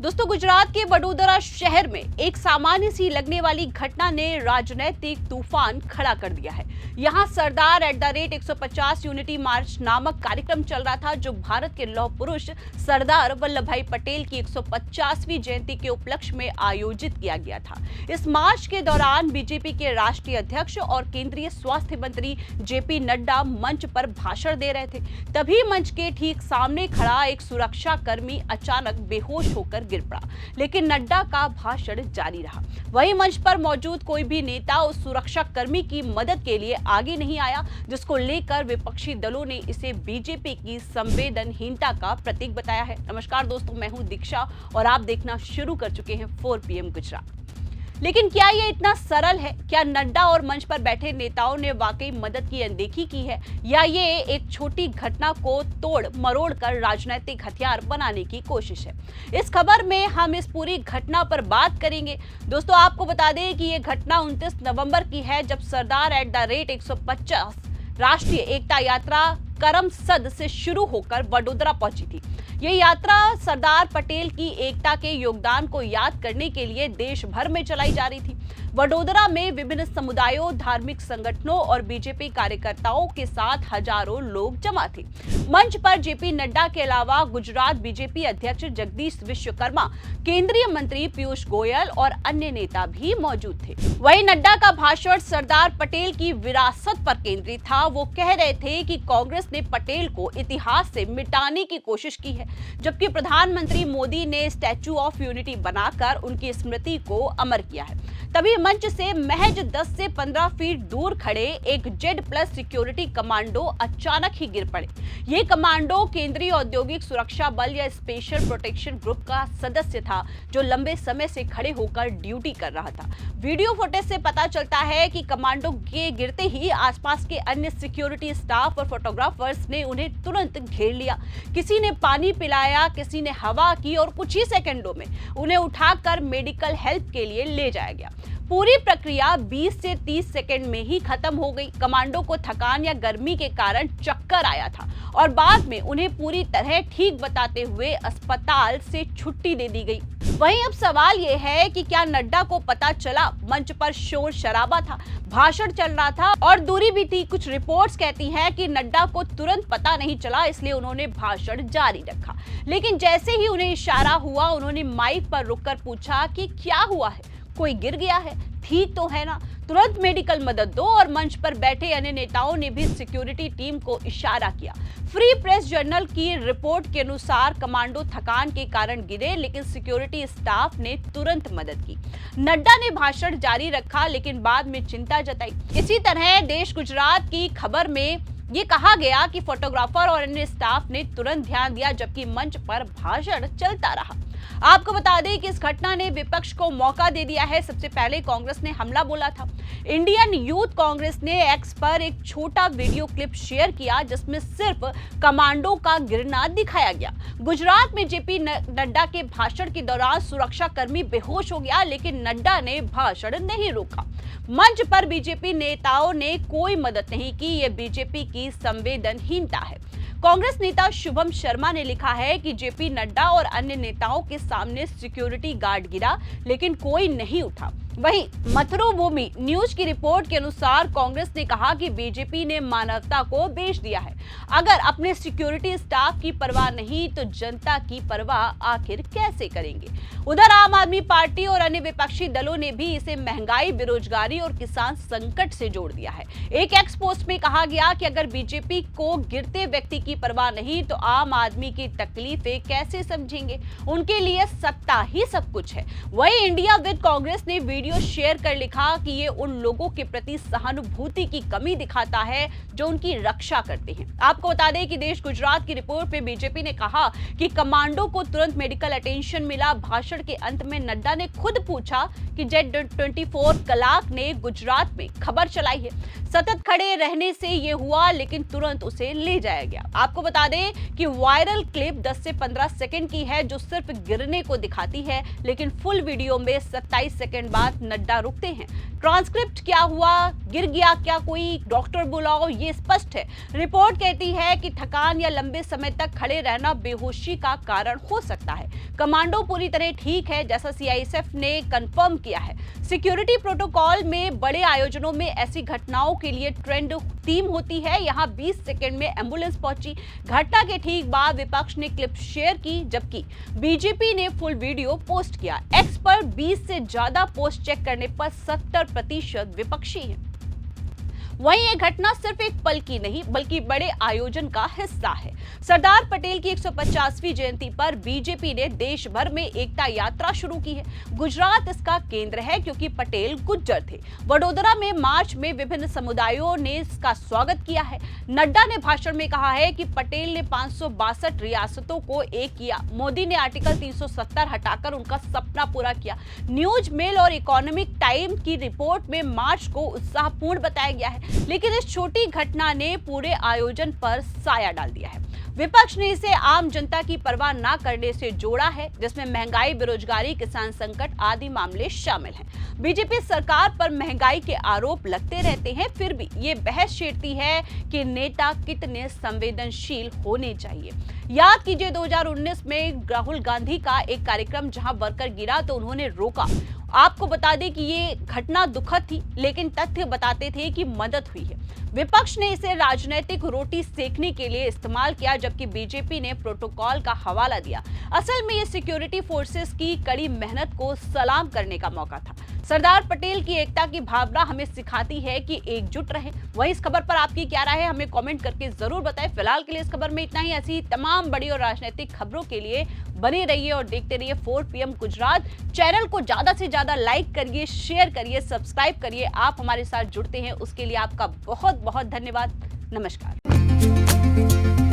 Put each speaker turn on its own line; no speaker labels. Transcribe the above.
दोस्तों, गुजरात के वडोदरा शहर में एक सामान्य सी लगने वाली घटना ने राजनीतिक तूफान खड़ा कर दिया है। यहाँ सरदार @150 यूनिटी मार्च नामक कार्यक्रम चल रहा था, जो भारत के लौह पुरुष सरदार वल्लभ भाई पटेल की 150वीं जयंती के उपलक्ष्य में आयोजित किया गया था। इस मार्च के दौरान बीजेपी के राष्ट्रीय अध्यक्ष और केंद्रीय स्वास्थ्य मंत्री जेपी नड्डा मंच पर भाषण दे रहे थे। तभी मंच के ठीक सामने खड़ा एक सुरक्षा कर्मी अचानक बेहोश होकर गिर पड़ा, लेकिन नड्डा का भाषण जारी रहा। वहीं मंच पर मौजूद कोई भी नेता उस सुरक्षा कर्मी की मदद के लिए आगे नहीं आया, जिसको लेकर विपक्षी दलों ने इसे बीजेपी की संवेदनहीनता का प्रतीक बताया है। नमस्कार दोस्तों, मैं हूं दीक्षा और आप देखना शुरू कर चुके हैं 4 PM गुजरात। लेकिन क्या ये इतना सरल है? क्या नड्डा और मंच पर बैठे नेताओं ने वाकई मदद की अनदेखी की है, या ये एक छोटी घटना को तोड़ मरोड़ कर राजनीतिक हथियार बनाने की कोशिश है? इस खबर में हम इस पूरी घटना पर बात करेंगे। दोस्तों, आपको बता दें कि ये घटना 29 नवंबर की है, जब सरदार @150 राष्ट्रीय एकता यात्रा करमसद से शुरू होकर वडोदरा पहुंची थी। ये यात्रा सरदार पटेल की एकता के योगदान को याद करने के लिए देश भर में चलाई जा रही थी। वडोदरा में विभिन्न समुदायों, धार्मिक संगठनों और बीजेपी कार्यकर्ताओं के साथ हजारों लोग जमा थे। मंच पर जेपी नड्डा के अलावा गुजरात बीजेपी अध्यक्ष जगदीश विश्वकर्मा, केंद्रीय मंत्री पीयूष गोयल और अन्य नेता भी मौजूद थे। वहीं नड्डा का भाषण सरदार पटेल की विरासत पर केंद्रित था। वो कह रहे थे कि कांग्रेस ने पटेल को इतिहास से मिटाने की कोशिश की है, जबकि प्रधानमंत्री मोदी ने स्टैच्यू ऑफ यूनिटी बनाकर उनकी स्मृति को अमर किया है। तभी मंच से महज 10 से 15 फीट दूर खड़े एक Z+ सिक्योरिटी कमांडो अचानक ही गिर पड़े। ये कमांडो केंद्रीय औद्योगिक सुरक्षा बल या स्पेशल प्रोटेक्शन ग्रुप का सदस्य था, जो लंबे समय से खड़े होकर ड्यूटी कर रहा था। वीडियो फुटेज से पता चलता है कि कमांडो के गिरते ही आसपास के अन्य सिक्योरिटी स्टाफ और फोटोग्राफर्स ने उन्हें तुरंत घेर लिया। किसी ने पानी पिलाया, किसी ने हवा की और कुछ ही सेकंडों में उन्हें उठाकर मेडिकल हेल्प के लिए ले जाया गया। पूरी प्रक्रिया 20 से 30 सेकंड में ही खत्म हो गई। कमांडो को थकान या गर्मी के कारण चक्कर आया था और बाद में उन्हें पूरी तरह ठीक बताते हुए अस्पताल से छुट्टी दे दी गई। वहीं अब सवाल यह है कि क्या नड्डा को पता चला? मंच पर शोर शराबा था, भाषण चल रहा था और दूरी भी थी। कुछ रिपोर्ट्स कहती हैं कि नड्डा को तुरंत पता नहीं चला, इसलिए उन्होंने भाषण जारी रखा। लेकिन जैसे ही उन्हें इशारा हुआ, उन्होंने माइक पर रुककर पूछा कि क्या हुआ है, कोई गिर गया है, ठीक तो है ना, तुरंत मेडिकल मदद दो। और मंच पर बैठे अन्य नेताओं ने भी सिक्योरिटी टीम को इशारा किया। फ्री प्रेस जर्नल की रिपोर्ट के अनुसार कमांडो थकान के कारण गिरे, लेकिन सिक्योरिटी स्टाफ ने तुरंत मदद की। नड्डा ने भाषण जारी रखा, लेकिन बाद में चिंता जताई। इसी तरह देश गुजरात की खबर में ये कहा गया कि फोटोग्राफर और अन्य स्टाफ ने तुरंत ध्यान दिया, जबकि मंच पर भाषण चलता रहा। आपको बता दें कि इस घटना ने विपक्ष को मौका दे दिया है। सबसे पहले कांग्रेस ने हमला बोला था। इंडियन यूथ कांग्रेस ने एक्स पर एक छोटा वीडियो क्लिप शेयर किया, जिसमें सिर्फ कमांडो का गिरना दिखाया गया। गुजरात में जेपी नड्डा के भाषण के दौरान सुरक्षा कर्मी बेहोश हो गया, लेकिन नड्डा ने भाषण नहीं रोका। मंच पर बीजेपी नेताओं ने कोई मदद नहीं की। ये बीजेपी की संवेदनहीनता है। कांग्रेस नेता शुभम शर्मा ने लिखा है कि जेपी नड्डा और अन्य नेताओं के सामने सिक्योरिटी गार्ड गिरा, लेकिन कोई नहीं उठा। वहीं मथुरुभूमि न्यूज की रिपोर्ट के अनुसार कांग्रेस ने कहा कि बीजेपी ने मानवता को बेच दिया है। अगर अपने सिक्योरिटी स्टाफ की परवाह नहीं, तो जनता की परवाह आखिर कैसे करेंगे? उधर आम आदमी पार्टी और अन्य विपक्षी दलों ने भी इसे महंगाई, बेरोजगारी और किसान संकट से जोड़ दिया है। एक एक्स पोस्ट में कहा गया कि अगर बीजेपी को गिरते व्यक्ति की परवाह नहीं, तो आम आदमी की तकलीफें कैसे समझेंगे? उनके लिए सत्ता ही सब कुछ है। वही इंडिया विद कांग्रेस ने वीडियो शेयर कर लिखा कि ये उन लोगों के प्रति सहानुभूति की कमी दिखाता है जो उनकी रक्षा करते हैं। आपको बता दें कि देश गुजरात की रिपोर्ट में बीजेपी ने कहा कि कमांडो को तुरंत मेडिकल अटेंशन मिला। भाषण के अंत में नड्डा ने खुद पूछा कि Z24 कलाक ने गुजरात में खबर चलाई है। सतत खड़े रहने से ये हुआ, लेकिन तुरंत उसे ले जाया गया। आपको बता दें कि वायरल क्लिप 10 से 15 सेकंड की है, जो सिर्फ गिरने को दिखाती है, लेकिन फुल वीडियो में 27 सेकंड बाद तक नड्डा रुकते हैं। ट्रांसक्रिप्ट क्या हुआ, गिर गया क्या, कोई डॉक्टर बुलाओ, ये स्पष्ट है। रिपोर्ट कहती है कि थकान या लंबे समय तक खड़े रहना बेहोशी का कारण हो सकता है। कमांडो पूरी तरह ठीक है, जैसा सीआईएसएफ ने कंफर्म किया है। सिक्योरिटी प्रोटोकॉल में बड़े आयोजनों में ऐसी घटनाओं के लिए ट्रेंड टीम होती है। यहां 20 सेकंड में एम्बुलेंस पहुंची। घटना के ठीक बाद विपक्ष ने क्लिप शेयर की, जबकि बीजेपी ने फुल वीडियो पोस्ट किया। एक्स पर 20 से ज्यादा पोस्ट चेक करने पर 70% विपक्षी है। वहीं ये घटना सिर्फ एक पल की नहीं बल्कि बड़े आयोजन का हिस्सा है। सरदार पटेल की 150वीं जयंती पर बीजेपी ने देश भर में एकता यात्रा शुरू की है। गुजरात इसका केंद्र है क्योंकि पटेल गुज्जर थे। वडोदरा में मार्च में विभिन्न समुदायों ने इसका स्वागत किया है। नड्डा ने भाषण में कहा है कि पटेल ने 562 रियासतों को एक किया। मोदी ने आर्टिकल 370 हटाकर उनका सपना पूरा किया। न्यूज मेल और इकोनॉमिक टाइम की रिपोर्ट में मार्च को उत्साहपूर्ण बताया गया है, लेकिन इस छोटी घटना ने पूरे आयोजन पर साया डाल दिया है। विपक्ष ने इसे आम जनता की परवाह न करने से जोड़ा है, जिसमें महंगाई, बेरोजगारी, किसान संकट आदि मामले शामिल हैं। बीजेपी सरकार पर महंगाई के आरोप लगते रहते हैं, फिर भी ये बहस छेड़ती है कि नेता कितने संवेदनशील होने चाहिए। याद कीजिए 2019 में राहुल गांधी का एक कार्यक्रम जहां वर्कर गिरा तो उन्होंने रोका। आपको बता दें कि ये घटना दुखद थी, लेकिन तथ्य बताते थे कि मदद हुई है। विपक्ष ने इसे राजनीतिक रोटी सेकने के लिए इस्तेमाल किया, जबकि बीजेपी ने प्रोटोकॉल का हवाला दिया। असल में ये सिक्योरिटी फोर्सेस की कड़ी मेहनत को सलाम करने का मौका था। सरदार पटेल की एकता की भावना हमें सिखाती है कि एकजुट रहें। वहीं इस खबर पर आपकी क्या राय है, हमें कमेंट करके जरूर बताएं। फिलहाल के लिए इस खबर में इतना ही। ऐसी तमाम बड़ी और राजनीतिक खबरों के लिए बने रहिए और देखते रहिए 4 PM गुजरात। चैनल को ज्यादा से ज्यादा लाइक करिए, शेयर करिए, सब्सक्राइब करिए। आप हमारे साथ जुड़ते हैं उसके लिए आपका बहुत बहुत धन्यवाद। नमस्कार।